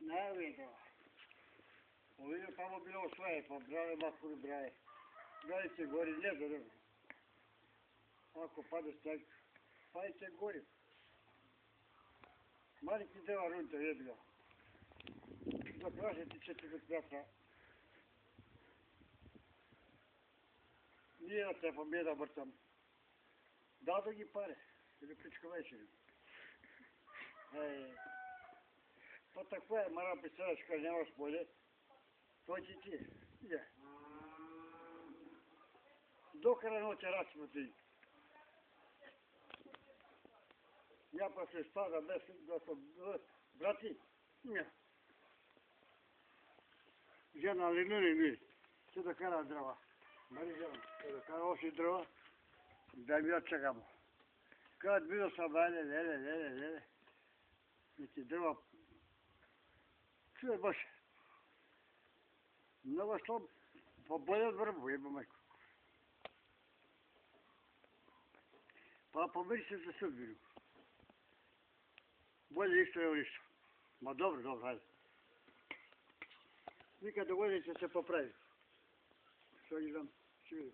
Најавијето. Овие тамо било осваје, па браве, макури браве. Дали ќе гори, не знам. Ако паде снег, па и ќе гори. Малики дева рунта е било. За прашите 4 метра. Ние да те победа бртам. Дадо ги паре. Или пичка вечер. Па таква е, мара писараш, кога немаш поле. Тој ќе ти. Иде. Докара ноќе рачимо ти. Ја па се стада без брати. Не. Жена линуни ми. Ќе да кара дрва. Мари жена. Ќе да кара оси дрва. Да ми отчекамо. Кад бидо са бајле, леле. Неки дрва. Чуе баш. Много слаб. Побојат врбу, еба мајко. Па помири се за съдбину. Болje isto je isto. Ma dobro, hajde. Nikad dogodi će se popraviti. Što idem, svi.